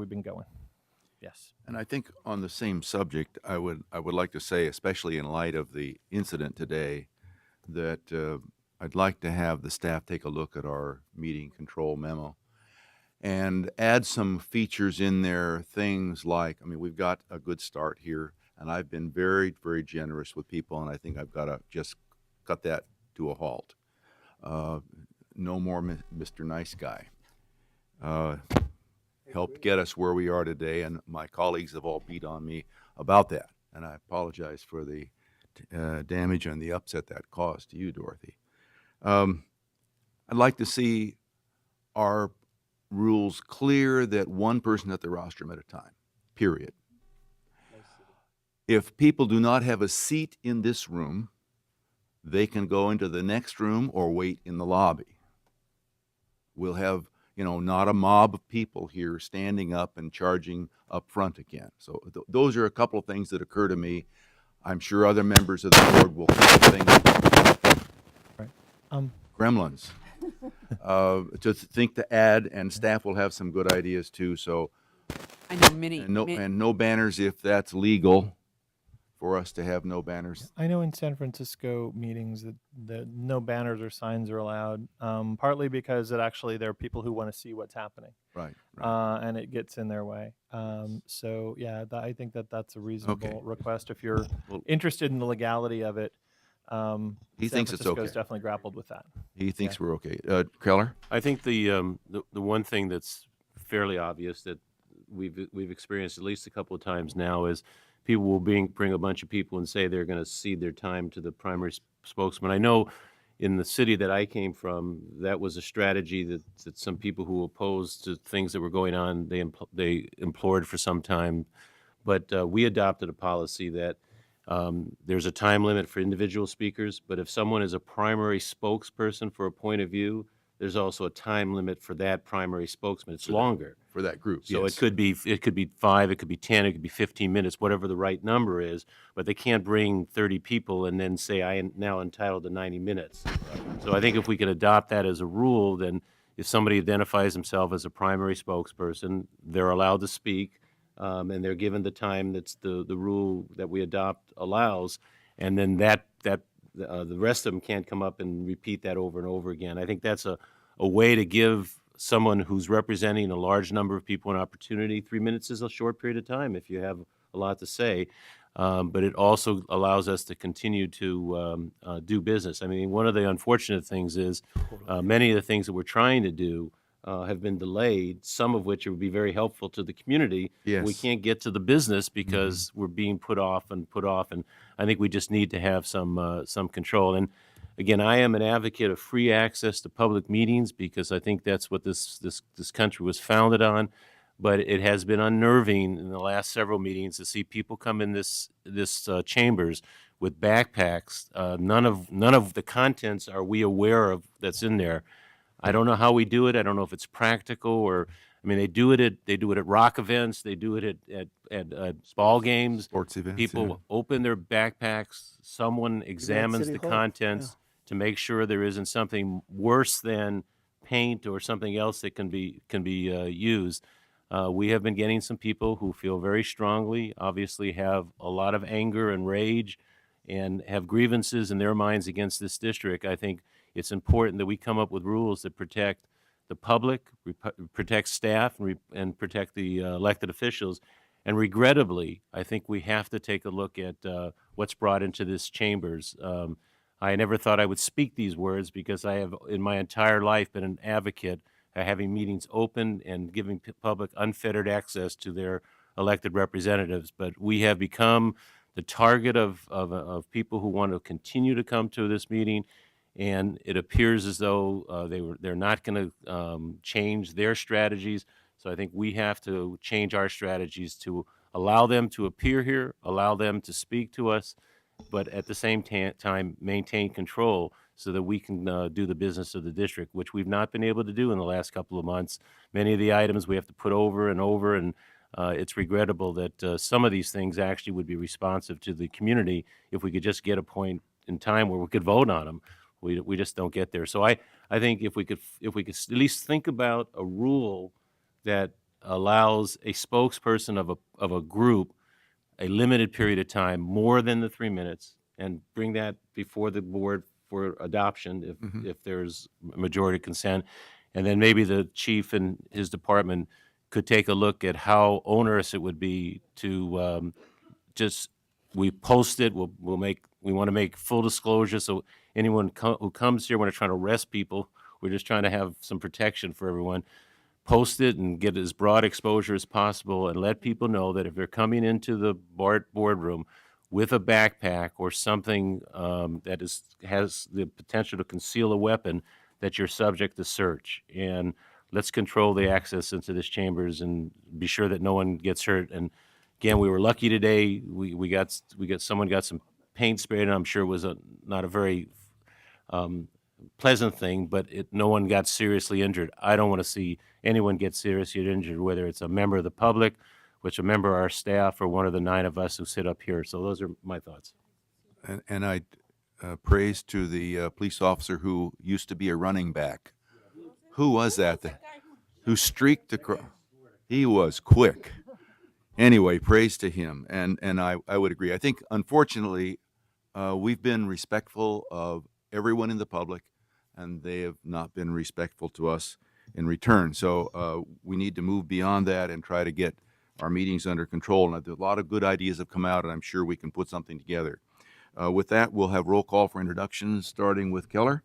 we've been going. Yes. And I think on the same subject, I would like to say, especially in light of the incident today, that I'd like to have the staff take a look at our meeting control memo and add some features in there, things like, I mean, we've got a good start here, and I've been very, very generous with people, and I think I've got to just cut that to a halt. No more Mr. Nice Guy. Helped get us where we are today, and my colleagues have all beat on me about that, and I apologize for the damage and the upset that caused to you, Dorothy. I'd like to see our rules clear that one person at the rostrum at a time, period. If people do not have a seat in this room, they can go into the next room or wait in the lobby. We'll have, you know, not a mob of people here standing up and charging up front again. So those are a couple of things that occur to me. I'm sure other members of the board will think of things. Right. Gremlins. To think to add, and staff will have some good ideas too. So, I know and no banners if that's legal for us to have no banners. I know in San Francisco meetings that no banners or signs are allowed, partly because there are people who want to see what's happening. Right. And it gets in their way. So yeah, I think that's a reasonable request if you're interested in the legality of it. He thinks it's okay. Definitely grappled with that. He thinks we're okay. Keller? I think the one thing that's fairly obvious that we've experienced at least a couple of times now is people will bring a bunch of people and say they're going to cede their time to the primary spokesman. I know in the city that I came from, that was a strategy that some people who opposed to things that were going on, they implored for some time. But we adopted a policy that there's a time limit for individual speakers, but if someone is a primary spokesperson for a point of view, there's also a time limit for that primary spokesman. It's longer. For that group, So yes. it could be 5, it could be 10, it could be 15 minutes, whatever the right number is, but they can't bring 30 people and then say, I am now entitled to 90 minutes. So I think if we could adopt that as a rule, then if somebody identifies themselves as a primary spokesperson, they're allowed to speak, and they're given the time that's the rule that we adopt allows, and then the rest of them can't come up and repeat that over and over again. I think that's a way to give someone who's representing a large number of people an opportunity. 3 minutes is a short period of time if you have a lot to say, but it also allows us to continue to do business. I mean, one of the unfortunate things is many of the things that we're trying to do have been delayed, some of which would be very helpful to the community. Yes. We can't get to the business because we're being put off, and I think we just need to have some control. And again, I am an advocate of free access to public meetings because I think that's what this country was founded on. But it has been unnerving in the last several meetings to see people come in this chambers with backpacks. None of the contents are we aware of that's in there. I don't know how we do it. I don't know if it's practical or, I mean, they do it at rock events. They do it at ball games. Sports events. People open their backpacks. Someone examines the contents to make sure there isn't something worse than paint or something else that can be used. We have been getting some people who feel very strongly, obviously have a lot of anger and rage, and have grievances in their minds against this district. I think it's important that we come up with rules that protect the public, protect staff, and protect the elected officials. And regrettably, I think we have to take a look at what's brought into this chambers. I never thought I would speak these words because I have, in my entire life, been an advocate of having meetings open and giving public unfettered access to their elected representatives. But we have become the target of people who want to continue to come to this meeting, and it appears as though they're not going to change their strategies. So I think we have to change our strategies to allow them to appear here, allow them to speak to us, but at the same time maintain control so that we can do the business of the district, which we've not been able to do in the last couple of months. Many of the items we have to put over and over, and it's regrettable that some of these things actually would be responsive to the community if we could just get a point in time where we could vote on them. We just don't get there. So I think if we could at least think about a rule that allows a spokesperson of a group a limited period of time, more than the 3 minutes, and bring that before the board for adoption if there's majority consent. And then maybe the chief and his department could take a look at how onerous it would be to just, we post it, we want to make full disclosure, so anyone who comes here, we're not trying to arrest people, we're just trying to have some protection for everyone. Post it and get as broad exposure as possible, and let people know that if they're coming into the boardroom with a backpack or something that has the potential to conceal a weapon, that you're subject to search. And let's control the access into this chambers and be sure that no one gets hurt. And again, we were lucky today. Someone got some paint sprayed, and I'm sure it was not a very pleasant thing, but no one got seriously injured. I don't want to see anyone get seriously injured, whether it's a member of the public, which a member of our staff, or one of the 9 of us who sit up here. So those are my thoughts. And I praise to the police officer who used to be a running back. Who was that? Who streaked across? He was quick. Anyway, praise to him. And I would agree. I think, unfortunately, we've been respectful of everyone in the public, and they have not been respectful to us in return. So we need to move beyond that and try to get our meetings under control. And a lot of good ideas have come out, and I'm sure we can put something together. With that, we'll have roll call for introductions, starting with Keller.